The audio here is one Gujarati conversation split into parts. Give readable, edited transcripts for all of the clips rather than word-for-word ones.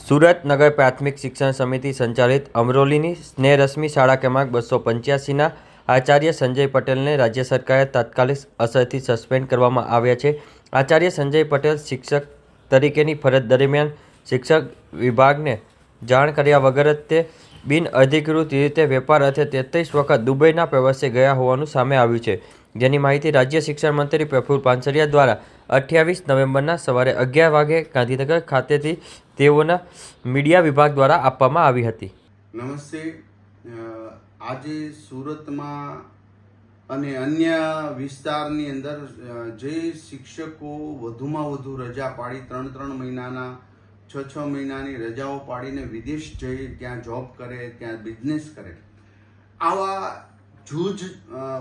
સુરત નગર પ્રાથમિક શિક્ષણ સમિતિ સંચાલિત અમરોલીની સ્નેહરશ્મિ શાળા ક્રમાંક 285ના આચાર્ય સંજય પટેલને રાજ્ય સરકારે તાત્કાલિક અસરથી સસ્પેન્ડ કરવામાં આવ્યા છે। આચાર્ય સંજય પટેલ શિક્ષક તરીકેની ફરજ દરમિયાન શિક્ષક વિભાગને જાણ કર્યા વગર જ તે બિનઅધિકૃત રીતે વેપાર અર્થે 33 વખત દુબઈના પ્રવાસે ગયા હોવાનું સામે આવ્યું છે, જેની માહિતી રાજ્ય શિક્ષણ મંત્રી પ્રફુલ્લ પાનસરિયા દ્વારા 28 નવેમ્બરના સવારે 11 વાગે ગાંધીનગર ખાતેથી તેઓના મીડિયા વિભાગ દ્વારા આપવામાં આવી હતી। નમસ્તે। આજે સુરતમાં અને અન્ય વિસ્તારની અંદર જે શિક્ષકો વધુમાં વધુ રજા પાડી 3 મહિનાના 6 મહિનાની રજાઓ પાડીને વિદેશ જઈ ત્યાં જોબ કરે, ત્યાં બિઝનેસ કરે, આવા જૂજ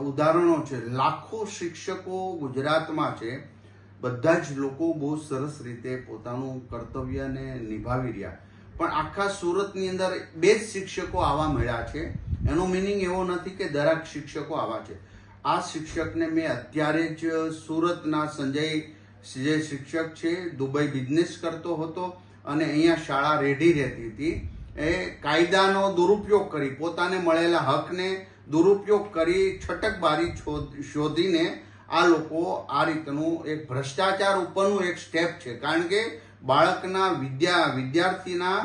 ઉદાહરણો છે। લાખો શિક્ષકો ગુજરાતમાં છે। બધા જ લોકો બહુ સરસ રીતે પોતાનું કર્તવ્યને નિભાવી રહ્યા, પણ આખા સુરતની અંદર 2 શિક્ષકો આવા મળ્યા છે। એનો મિનિંગ એવો નથી કે દરેક શિક્ષકો આવા છે। આ શિક્ષકને મેં અત્યારે જ સુરતના સંજય જે શિક્ષક છે, દુબઈ બિઝનેસ કરતો હતો અને અહીંયા શાળા રેડી રહેતી હતી, એ કાયદાનો દુરુપયોગ કરી, પોતાને મળેલા હકને દુરુપયોગ કરી, છટકબારી શોધીને આ લોકો આ રીતનું એક ભ્રષ્ટાચાર ઉપરનું એક સ્ટેપ છે। કારણ કે બાળકના વિદ્યાર્થીના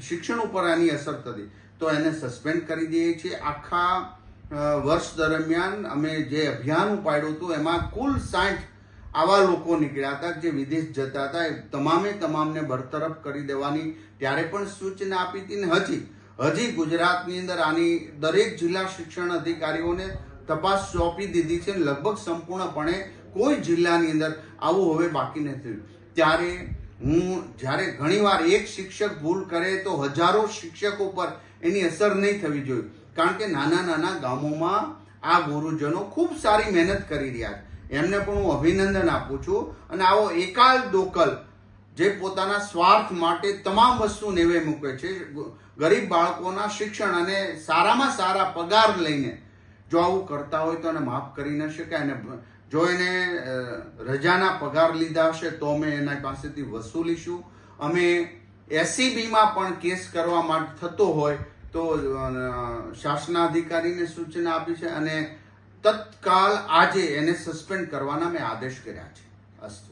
શિક્ષણ ઉપર આની અસર થતી, તો એને સસ્પેન્ડ કરી દઈએ છીએ। આખા વર્ષ દરમિયાન અમે જે અભિયાન ઉપાડ્યું હતું એમાં કુલ 60 આવા લોકો નીકળ્યા હતા જે વિદેશ જતા હતા, એ તમામને બરતરફ કરી દેવાની ત્યારે પણ સૂચના આપી હતી ને હજી ગુજરાતની અંદર આની દરેક જિલ્લા શિક્ષણ અધિકારીઓને તપાસ સોંપી દીધી છે। લગભગ સંપૂર્ણપણે કોઈ જિલ્લાની અંદર આવું હવે બાકી નથી। ત્યારે જ્યારે ઘણીવાર એક શિક્ષક ભૂલ કરે તો હજારો શિક્ષકો પર એની અસર નહીં થવી જોઈએ, કારણ કે નાના ગામોમાં આ ગુરુજનો ખૂબ સારી મહેનત કરી રહ્યા છે, એમને પણ હું અભિનંદન આપું છું। અને આવો એકાલ દોકલ જે પોતાના સ્વાર્થ માટે તમામ વસ્તુ નેવે મૂકે છે, ગરીબ બાળકોના શિક્ષણ અને સારામાં સારા પગાર લઈને જો આવું કરતા હોય તો એને માફ કરી ન શકાય। અને જો એને રજાના પગાર લીધા હશે તો અમે એના પાસેથી વસૂલીશું। અમે SCBમાં પણ કેસ કરવા માટે થતો હોય તો શાસનાધિકારીને સૂચના આપી છે અને તત્કાલ આજે એને સસ્પેન્ડ કરવાના મેં આદેશ કર્યા છે। અસ્તુ।